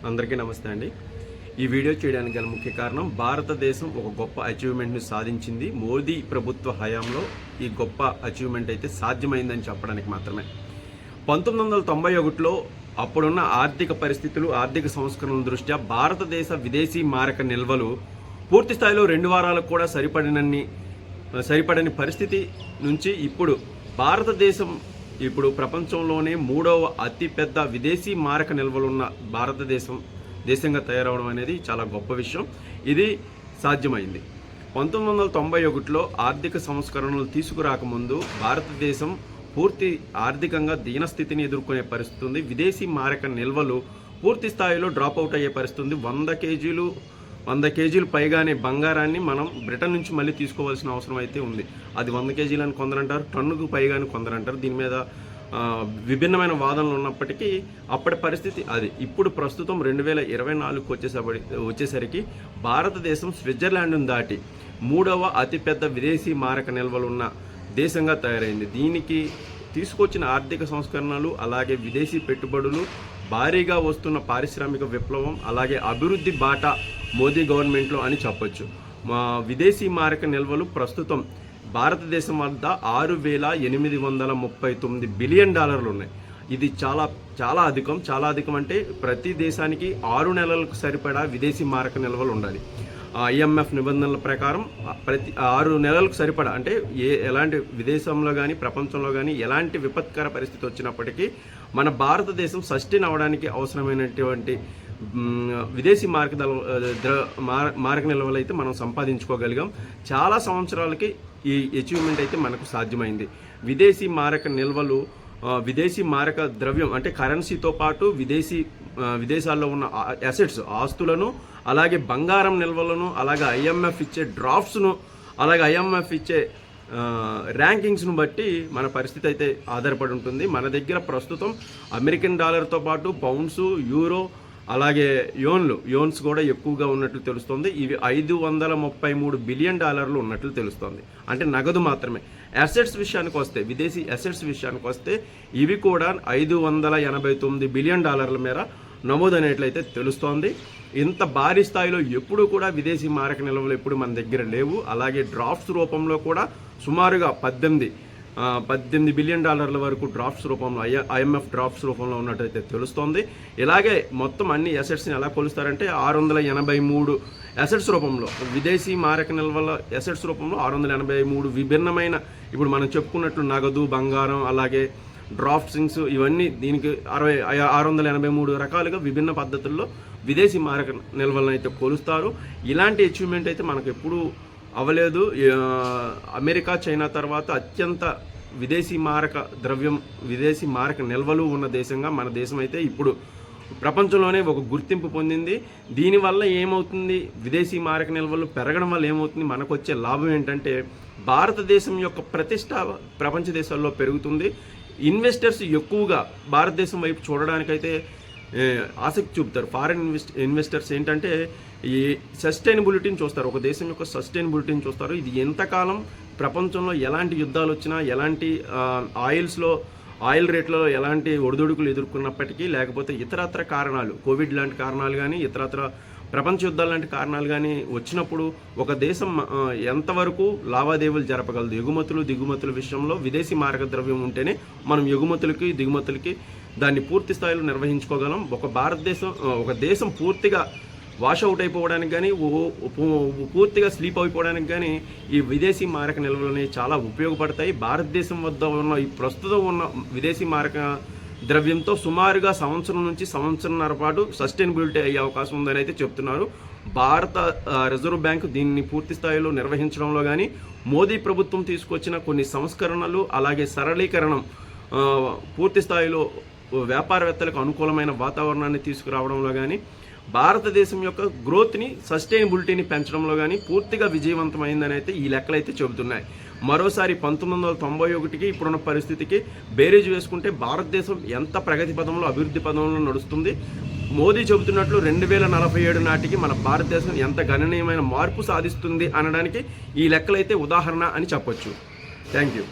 అందరికీ నమస్తే అండి. ఈ వీడియో చేయడానికి గల ముఖ్య కారణం భారతదేశం ఒక గొప్ప అచీవ్మెంట్ని సాధించింది. మోదీ ప్రభుత్వ హయాంలో ఈ గొప్ప అచీవ్మెంట్ అయితే సాధ్యమైందని చెప్పడానికి మాత్రమే. 1991లో అప్పుడున్న ఆర్థిక పరిస్థితులు, ఆర్థిక సంస్కరణల దృష్ట్యా భారతదేశ విదేశీ మారక నిల్వలు పూర్తి స్థాయిలో 2 వారాలకు కూడా సరిపడని పరిస్థితి నుంచి ఇప్పుడు భారతదేశం ప్రపంచంలోనే 3వ అతిపెద్ద విదేశీ మారక నిల్వలున్న దేశంగా తయారవడం అనేది చాలా గొప్ప విషయం. ఇది సాధ్యమైంది. 1991లో ఆర్థిక సంస్కరణలు తీసుకురాకముందు భారతదేశం పూర్తి ఆర్థికంగా దీనస్థితిని ఎదుర్కొనే పరిస్థితి ఉంది. విదేశీ మారక నిల్వలు పూర్తి స్థాయిలో డ్రాప్ అవుట్ అయ్యే పరిస్థితి ఉంది. 100 కేజీలు పైగానే బంగారాన్ని మనం బ్రిటన్ నుంచి మళ్ళీ తీసుకోవాల్సిన అవసరం అయితే ఉంది. అది 100 కేజీలు అని కొందరంటారు, టన్నుకు పైగాని కొందరంటారు. దీని మీద విభిన్నమైన వాదనలు ఉన్నప్పటికీ అప్పటి పరిస్థితి అది. ఇప్పుడు ప్రస్తుతం 2024 వచ్చేసరికి భారతదేశం స్విట్జర్లాండ్ను దాటి 3వ అతిపెద్ద విదేశీ మారక నిల్వలు ఉన్న దేశంగా తయారైంది. దీనికి తీసుకొచ్చిన ఆర్థిక సంస్కరణలు, అలాగే విదేశీ పెట్టుబడులు, భారీగా వస్తున్న పారిశ్రామిక విప్లవం, అలాగే అభివృద్ధి బాట మోదీ గవర్నమెంట్లో అని చెప్పొచ్చు. విదేశీ మారక నిల్వలు ప్రస్తుతం భారతదేశం వద్ద $6,839 బిలియన్ ఉన్నాయి. ఇది చాలా అధికం అంటే ప్రతి దేశానికి 6 నెలలకు సరిపడా విదేశీ మారక నిల్వలు ఉండాలి. IMF నిబంధనల ప్రకారం ప్రతి 6 నెలలకు సరిపడా, అంటే ఎలాంటి విదేశంలో కానీ ప్రపంచంలో కానీ ఎలాంటి విపత్కర పరిస్థితి వచ్చినప్పటికీ మన భారతదేశం సస్టైన్ అవ్వడానికి అవసరమైనటువంటి విదేశీ మారక నిల్వలు అయితే మనం సంపాదించుకోగలిగాం. చాలా సంవత్సరాలకి ఈ అచీవ్మెంట్ అయితే మనకు సాధ్యమైంది. విదేశీ మారక నిల్వలు, విదేశీ మారక ద్రవ్యం అంటే కరెన్సీతో పాటు విదేశాల్లో ఉన్న అసెట్స్, ఆస్తులను, అలాగే బంగారం నిల్వలను, అలాగే IMF ఇచ్చే డ్రాఫ్ట్స్ను, అలాగే IMF ఇచ్చే ర్యాంకింగ్స్ను బట్టి మన పరిస్థితి అయితే ఆధారపడి ఉంటుంది. మన దగ్గర ప్రస్తుతం అమెరికన్ డాలర్తో పాటు పౌండ్స్, యూరో, అలాగే యోన్స్ కూడా ఎక్కువగా ఉన్నట్లు తెలుస్తుంది. ఇవి $533 బిలియన్ ఉన్నట్లు తెలుస్తుంది. అంటే నగదు మాత్రమే. అసెట్స్ విషయానికి వస్తే, విదేశీ అసెట్స్ విషయానికి వస్తే ఇవి కూడా $589 బిలియన్ మేర నమోదనేట్లయితే తెలుస్తోంది. ఇంత భారీ స్థాయిలో ఎప్పుడు కూడా విదేశీ మారక నిల్వలు ఎప్పుడు మన దగ్గర లేవు. అలాగే డ్రాఫ్ట్స్ రూపంలో కూడా సుమారుగా 18 బిలియన్ వరకు డ్రాఫ్ట్స్ రూపంలో, IMF డ్రాఫ్ట్స్ రూపంలో ఉన్నట్టయితే తెలుస్తోంది. ఇలాగే మొత్తం అన్ని అసెట్స్ని ఎలా కొలుస్తారంటే 683 అసెట్స్ రూపంలో, విదేశీ మారక నిల్వల అసెట్స్ రూపంలో 683 విభిన్నమైన, ఇప్పుడు మనం చెప్పుకున్నట్లు నగదు, బంగారం, అలాగే డ్రాఫ్ట్సింగ్స్, ఇవన్నీ దీనికి 683 రకాలుగా విభిన్న పద్ధతుల్లో విదేశీ మారక నిల్వలను అయితే కొలుస్తారు. ఇలాంటి అచీవ్మెంట్ అయితే మనకు ఎప్పుడూ అవ్వలేదు. అమెరికా, చైనా తర్వాత అత్యంత విదేశీ మారక నిల్వలు ఉన్న దేశంగా మన దేశం అయితే ఇప్పుడు ప్రపంచంలోనే ఒక గుర్తింపు పొందింది. దీనివల్ల ఏమవుతుంది, విదేశీ మారక నిల్వలు పెరగడం వల్ల ఏమవుతుంది, మనకు వచ్చే లాభం ఏంటంటే భారతదేశం యొక్క ప్రతిష్ట ప్రపంచ దేశాల్లో పెరుగుతుంది. ఇన్వెస్టర్స్ ఎక్కువగా భారతదేశం వైపు చూడడానికైతే ఆసక్తి చూపుతారు. ఫారిన్ ఇన్వెస్టర్స్ ఏంటంటే ఈ సస్టైనబిలిటీని చూస్తారు, ఒక దేశం యొక్క సస్టైనబిలిటీని చూస్తారు. ఇది ఎంతకాలం ప్రపంచంలో ఎలాంటి యుద్ధాలు వచ్చినా, ఎలాంటి ఆయిల్ రేట్లలో ఎలాంటి ఒడిదుడుకులు ఎదుర్కొన్నప్పటికీ, లేకపోతే ఇతరత్ర కారణాలు, కోవిడ్ లాంటి కారణాలు కానీ, ఇతరత్ర ప్రపంచ యుద్ధాలు లాంటి కారణాలు కానీ వచ్చినప్పుడు ఒక దేశం ఎంతవరకు లావాదేవీలు జరపగలదు, ఎగుమతులు దిగుమతుల విషయంలో విదేశీ మారక ద్రవ్యం ఉంటేనే మనం ఎగుమతులకి దిగుమతులకి దాన్ని పూర్తి స్థాయిలో నిర్వహించుకోగలం. ఒక దేశం పూర్తిగా వాషౌట్ అయిపోవడానికి కానీ, పూర్తిగా స్లీప్ అయిపోవడానికి కానీ ఈ విదేశీ మారక నిల్వలు అనేవి చాలా ఉపయోగపడతాయి. భారతదేశం వద్ద ఉన్న ప్రస్తుతం ఉన్న విదేశీ మారక ద్రవ్యంతో సుమారుగా సంవత్సరం నుంచి సంవత్సరంన్నర పాటు సస్టైనబిలిటీ అయ్యే అవకాశం ఉందని అయితే చెప్తున్నారు. భారత రిజర్వ్ బ్యాంకు దీన్ని పూర్తి స్థాయిలో నిర్వహించడంలో కానీ, మోదీ ప్రభుత్వం తీసుకొచ్చిన కొన్ని సంస్కరణలు, అలాగే సరళీకరణం, పూర్తి స్థాయిలో వ్యాపారవేత్తలకు అనుకూలమైన వాతావరణాన్ని తీసుకురావడంలో కానీ, భారతదేశం యొక్క గ్రోత్ని, సస్టైనబిలిటీని పెంచడంలో కానీ పూర్తిగా విజయవంతమైందని అయితే ఈ లెక్కలైతే చెబుతున్నాయి. మరోసారి 1991కి ఇప్పుడున్న పరిస్థితికి బేరీజు వేసుకుంటే భారతదేశం ఎంత ప్రగతి పదంలో, అభివృద్ధి పదంలో నడుస్తుంది. మోదీ చెబుతున్నట్లు 2047 నాటికి మన భారతదేశం ఎంత గణనీయమైన మార్పు సాధిస్తుంది అనడానికి ఈ లెక్కలైతే ఉదాహరణ అని చెప్పొచ్చు. Thank you.